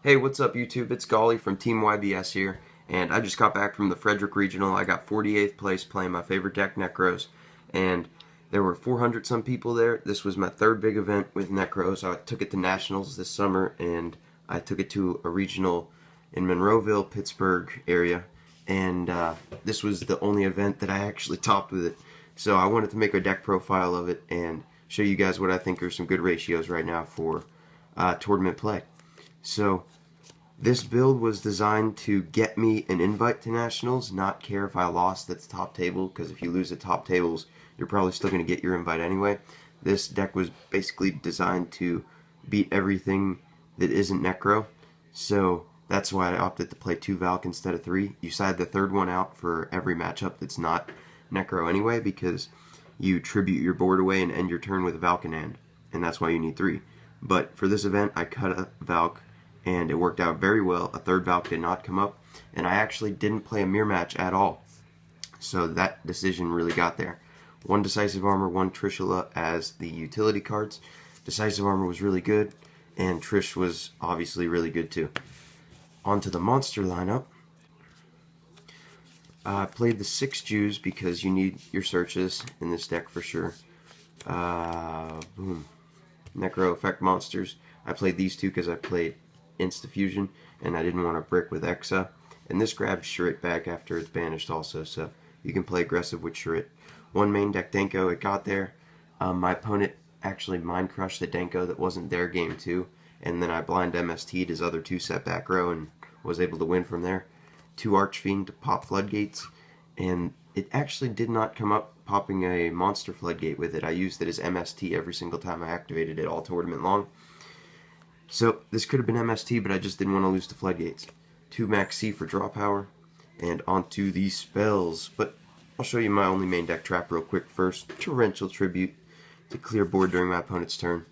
Hey, what's up YouTube? It's Golly from TeamYBS here, and I just got back from the Frederick Regional. I got 48th place playing my favorite deck, Nekroz, and there were 400 some people there. This was my third big event with Nekroz. I took it to Nationals this summer, and I took it to a regional in Monroeville, Pittsburgh area, and this was the only event that I actually topped with it. So I wanted to make a deck profile of it and show you guys what I think are some good ratios right now for tournament play. So this build was designed to get me an invite to Nationals, not care if I lost at the top table, because if you lose at top tables, you're probably still going to get your invite anyway. This deck was basically designed to beat everything that isn't Necro, so that's why I opted to play 2 Valk instead of 3. You side the third one out for every matchup that's not Necro anyway, because you tribute your board away and end your turn with a Valk in hand, and that's why you need 3. But for this event, I cut a Valk, and it worked out very well. A third Valk did not come up, and I actually didn't play a mirror match at all. So that decision really got there. 1 Decisive Armor, 1 Trishula as the utility cards. Decisive Armor was really good, and Trish was obviously really good too. On to the monster lineup. I played the 6 Jews because you need your searches in this deck for sure. Boom. Necro effect monsters. I played these 2 because I played Insta-Fusion, and I didn't want to brick with Exa. And this grabs Shrit back after it's banished also, so you can play aggressive with Shrit. 1 main deck Denko, it got there. My opponent actually mind crushed the Denko that wasn't their game too, and then I blind MST'd his other 2 set back row and was able to win from there. 2 Archfiend to pop Floodgates, and it actually did not come up popping a monster Floodgate with it. I used it as MST every single time I activated it all tournament long. So this could have been MST, but I just didn't want to lose to Floodgates. 2 Max C for draw power, and onto the spells. But I'll show you my only main deck trap real quick first. Torrential Tribute to clear board during my opponent's turn.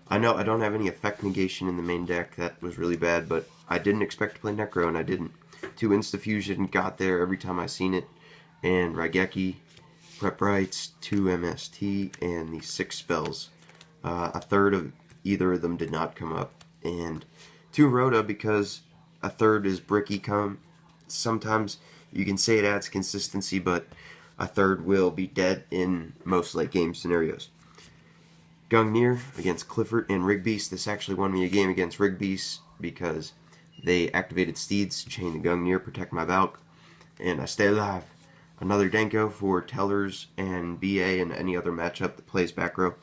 I know I don't have any effect negation in the main deck. That was really bad, but I didn't expect to play Necro, and I didn't. 2 Insta-Fusion got there every time I seen it, and Raigeki, Prep Rights, 2 MST, and the 6 spells. A third of either of them did not come up. And 2 Rhoda because a third is bricky come. Sometimes you can say it adds consistency, but a third will be dead in most late game scenarios. Gungnir against Clifford and Rigbeast. This actually won me a game against Rigbeast because they activated Steeds, chain the Gungnir, protect my Valk, and I stay alive. Another Denko for Tellers and BA and any other matchup that plays back row.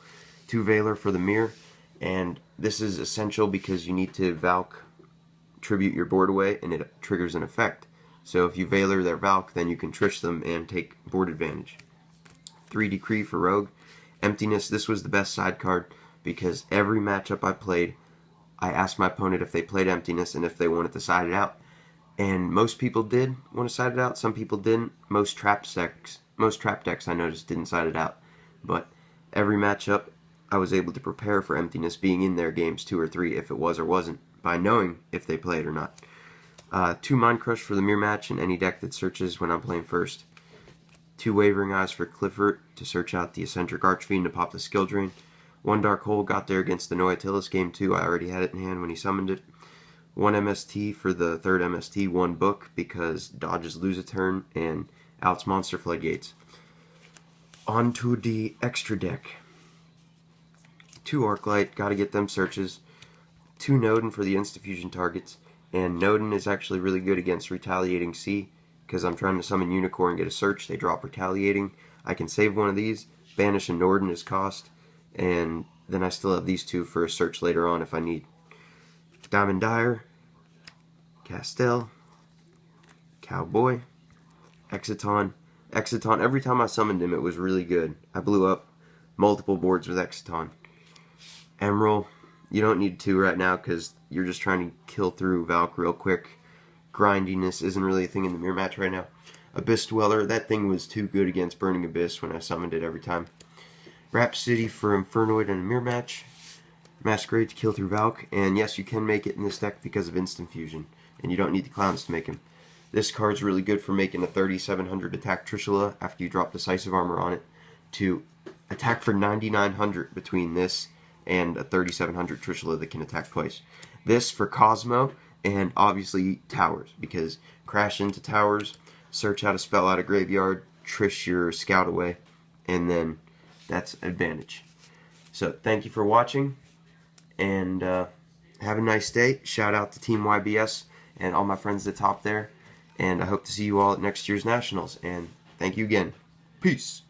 2 Valor for the mirror. And this is essential because you need to Valk tribute your board away, and it triggers an effect. So if you Valor their Valk, then you can Trish them and take board advantage. 3 Decree for Rogue. Emptiness, this was the best side card because every matchup I played, I asked my opponent if they played Emptiness and if they wanted to side it out. And most people did want to side it out, some people didn't. Most trap decks I noticed didn't side it out. But every matchup, I was able to prepare for Emptiness being in their games 2 or 3 if it was or wasn't, by knowing if they played or not. 2 Mind Crush for the mirror match in any deck that searches when I'm playing first. 2 Wavering Eyes for Clifford to search out the Eccentric Archfiend to pop the Skill Drain. 1 Dark Hole got there against the Noatilis game 2. I already had it in hand when he summoned it. 1 MST for the third MST, 1 Book because dodges lose a turn and outs Monster Floodgates. On to the extra deck. 2 Arclight, gotta get them searches. 2 Nodin for the Insta-Fusion targets. And Nodin is actually really good against Retaliating Sea, because I'm trying to summon Unicorn and get a search. They drop Retaliating. I can save one of these, banish a Norden as cost, and then I still have these 2 for a search later on if I need. Diamond Dyer, Castell, Cowboy, Exiton. Exiton, every time I summoned him, it was really good. I blew up multiple boards with Exiton. Emerald, you don't need 2 right now because you're just trying to kill through Valk real quick. Grindiness isn't really a thing in the mirror match right now. Abyss Dweller, that thing was too good against Burning Abyss when I summoned it every time. Rhapsody for Infernoid in a mirror match. Masquerade to kill through Valk, and yes, you can make it in this deck because of Instant Fusion, and you don't need the Clowns to make him. This card's really good for making a 3700 attack Trishula after you drop Decisive Armor on it to attack for 9900 between this and a 3700 Trishula that can attack twice. This for Cosmo, and obviously towers, because crash into towers, search how to spell out a graveyard, trish your scout away, and then that's advantage. So thank you for watching, and have a nice day. Shout out to TeamYBS and all my friends at the top there, and I hope to see you all at next year's Nationals, and thank you again. Peace.